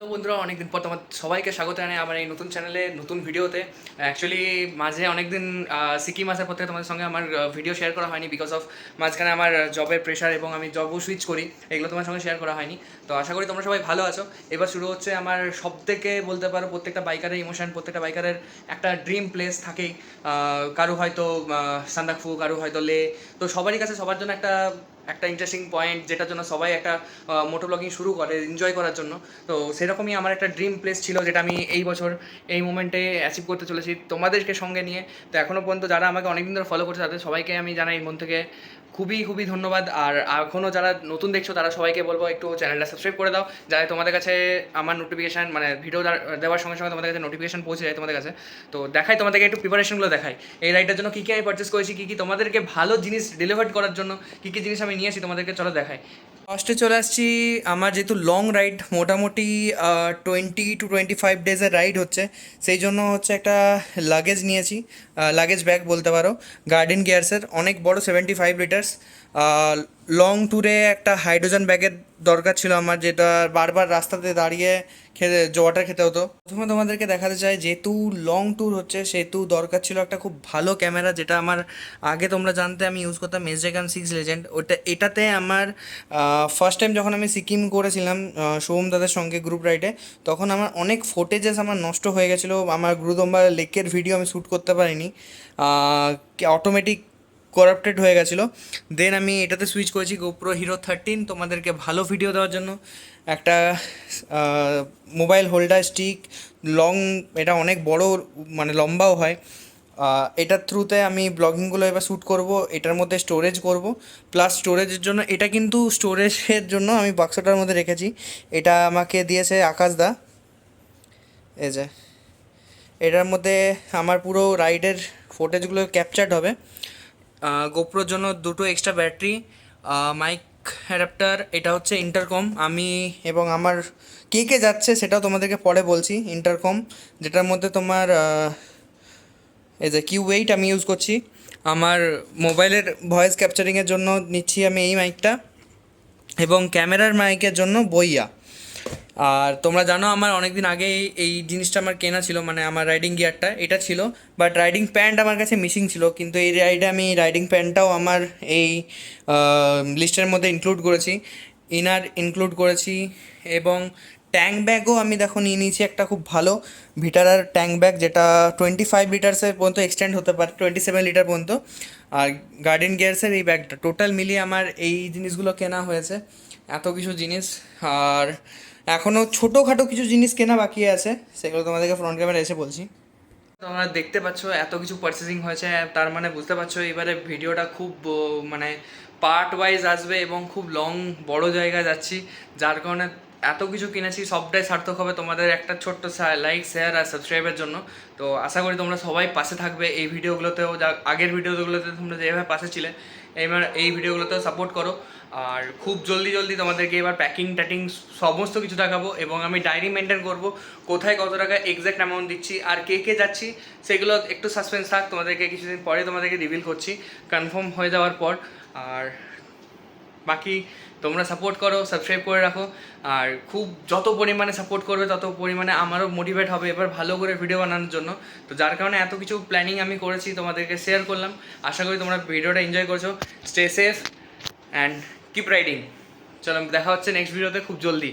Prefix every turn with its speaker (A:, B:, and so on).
A: তো বন্ধুরা, অনেকদিন পর তোমার সবাইকে স্বাগত জানাই আমার এই নতুন চ্যানেলে নতুন ভিডিওতে। অ্যাকচুয়ালি মাঝে অনেকদিন সিকিম আসার পর থেকে তোমাদের সঙ্গে আমার ভিডিও শেয়ার করা হয়নি বিকজ অফ মাঝখানে আমার জবের প্রেশার এবং আমি জবও সুইচ করি, এগুলো তোমার সঙ্গে শেয়ার করা হয়নি। তো আশা করি তোমরা সবাই ভালো আছো। এবার শুরু হচ্ছে আমার সব থেকে বলতে পারো প্রত্যেকটা বাইকারের ইমোশন, প্রত্যেকটা বাইকারের একটা ড্রিম প্লেস থাকেই। কারো হয়তো সান্দাকফু, কারো হয়তো লে। তো সবারই কাছে সবার জন্য একটা একটা ইন্টারেস্টিং পয়েন্ট, যেটার জন্য সবাই একটা মোটো ব্লগিং শুরু করে এনজয় করার জন্য। তো সেরকমই আমার একটা ড্রিম প্লেস ছিল, যেটা আমি এই বছর এই মোমেন্টে অ্যাচিভ করতে চলেছি তোমাদেরকে সঙ্গে নিয়ে। তো এখনও পর্যন্ত যারা আমাকে অনেকদিন ধরে ফলো করছে তাদের সবাইকে আমি জানাই মন থেকে খুবই খুবই ধন্যবাদ। আর এখনও যারা নতুন দেখছো তারা সবাইকে বলবো একটু চ্যানেলটা সাবস্ক্রাইব করে দাও, যাতে তোমাদের কাছে আমার নোটিফিকেশান, মানে ভিডিও দেওয়ার সঙ্গে সঙ্গে তোমাদের কাছে নোটিফিকেশান পৌঁছে যায় তোমাদের কাছে। তো দেখাই তোমাদেরকে একটু প্রিপারেশনগুলো দেখাই এই রাইডের জন্য, কী কী আমি পারচেস করেছি, কী কী তোমাদেরকে ভালো জিনিস ডেলিভার করার জন্য কী কী জিনিস আমি নিয়েছি তোমাদেরকে চলো দেখাই। ফার্স্টে চলে আসছি, আমার যেহেতু লং রাইড, মোটামুটি 20 to 25 ডেজের রাইড হচ্ছে, সেই জন্য হচ্ছে একটা লাগেজ নিয়েছি, লাগেজ ব্যাগ বলতে পারো, গার্ডেন গিয়ার্সের অনেক বড় 75 লিটার্স। লং ট্যুরে একটা হাইড্রোজেন ব্যাগের দরকার ছিল আমার, যেটা বারবার রাস্তাতে দাঁড়িয়ে ওয়াটার খেতে হতো। প্রথমে তোমাদেরকে দেখাতে চাই, যেহেতু লং ট্যুর হচ্ছে সেহেতু দরকার ছিল একটা খুব ভালো ক্যামেরা, যেটা আমার আগে তোমরা জানতে আমি ইউজ করতাম SJ-6 লেজেন্ড। এটাতে আমার ফার্স্ট টাইম যখন আমি সিকিম করেছিলাম শুভম দাদের সঙ্গে গ্রুপ রাইডে, তখন আমার অনেক ফুটেজেস আমার নষ্ট হয়ে গেছিলো। আমার গুরুদম্বা লেকের ভিডিও আমি শ্যুট করতে পারিনি, অটোমেটিক করাপ্টেড হয়ে গেছিলো। দেন আমি এটাতে সুইচ করেছি গোপ্রো হিরো 13, তোমাদেরকে ভালো ভিডিও দেওয়ার জন্য। একটা মোবাইল হোল্ডার স্টিক, লং, এটা অনেক বড়, মানে লম্বাও হয়। এটার থ্রুতে আমি ব্লগিংগুলো এবার শ্যুট করব, এটার মধ্যে স্টোরেজ করব। প্লাস স্টোরেজের জন্য, এটা কিন্তু স্টোরেজের জন্য আমি বাক্সটার মধ্যে রেখেছি। এটা আমাকে দিয়েছে আকাশদা, এই যে। এটার মধ্যে আমার পুরো রাইডের ফুটেজগুলো ক্যাপচার্ড হবে। গোপ্রোর জন্য দুটো এক্সট্রা ব্যাটারি, মাইক অ্যাডাপ্টার, এটা হচ্ছে ইন্টারকম। আমি এবং আমার কে কে যাচ্ছে সেটাও তোমাদেরকে পরে বলছি। ইন্টারকম, যেটার মধ্যে তোমার এই যে Q8 আমি ইউজ করছি। আমার মোবাইলের ভয়েস ক্যাপচারিংয়ের জন্য নিচ্ছি আমি এই মাইকটা, এবং ক্যামেরার মাইকের জন্য বইয়া। আর তোমরা জানো আমার অনেক দিন আগে এই জিনিসটা আমার কেনা ছিল, মানে আমার রাইডিং গিয়ারটা এটা ছিল, বাট রাইডিং প্যান্ট আমার কাছে মিসিং ছিল। কিন্তু এই রাইডে আমি রাইডিং প্যান্টটাও আমার এই লিস্টের মধ্যে ইনক্লুড করেছি, ইনার ইনক্লুড করেছি। এবং ট্যাঙ্ক ব্যাগও আমি দেখো নিয়ে নিয়েছি একটা খুব ভালো ভিটারার ট্যাঙ্ক ব্যাগ, যেটা 25 লিটার্সের পর্যন্ত এক্সটেন্ড হতে পারে, 27 লিটার পর্যন্ত। আর গার্ডেন গিয়ার্সের এই ব্যাগটা, টোটাল মিলিয়ে আমার এই জিনিসগুলো কেনা হয়েছে, এত কিছু জিনিস। আর এখনও ছোটোখাটো কিছু জিনিস কেনা বাকি আছে, সেগুলো তোমাদেরকে ফ্রন্ট ক্যামেরা এসে বলছি। তোমরা দেখতে পাচ্ছ এত কিছু পারচেসিং হয়েছে, তার মানে বুঝতে পারছো এবারে ভিডিওটা খুব মানে পার্ট ওয়াইজ আসবে এবং খুব লং বড় জায়গায় যাচ্ছি, যার কারণে এত কিছু কিনেছি সবটাই সার্থক হবে তোমাদের একটা ছোট্ট লাইক, শেয়ার আর সাবস্ক্রাইবের জন্য। তো আশা করি তোমরা সবাই পাশে থাকবে এই ভিডিওগুলোতেও, যা আগের ভিডিওগুলোতে তোমরা যেভাবে পাশে ছিলে এবার এই ভিডিওগুলোতেও সাপোর্ট করো। আর খুব জলদি জলদি তোমাদেরকে এবার প্যাকিং ট্যাকিং সমস্ত কিছু দেখাবো, এবং আমি ডায়েরি মেনটেন করবো কোথায় কত টাকা এক্স্যাক্ট অ্যামাউন্ট দিচ্ছি আর কে কে যাচ্ছি সেগুলো একটু সাসপেন্স থাক, তোমাদেরকে কিছুদিন পরে তোমাদেরকে রিভিল করছি কনফার্ম হয়ে যাওয়ার পর। আর বাকি তোমরা সাপোর্ট করো, সাবস্ক্রাইব করে রাখো, আর খুব যত পরিমাণে সাপোর্ট করবে তত পরিমাণে আমারও মোটিভেট হবে এবার ভালো করে ভিডিও বানানোর জন্য। তো যার কারণে এত কিছু প্ল্যানিং আমি করেছি, তোমাদেরকে শেয়ার করলাম। আশা করি তোমরা ভিডিওটা এনজয় করছো। Stay safe and keep riding. চলো দেখা হচ্ছে নেক্সট ভিডিওতে খুব জলদি।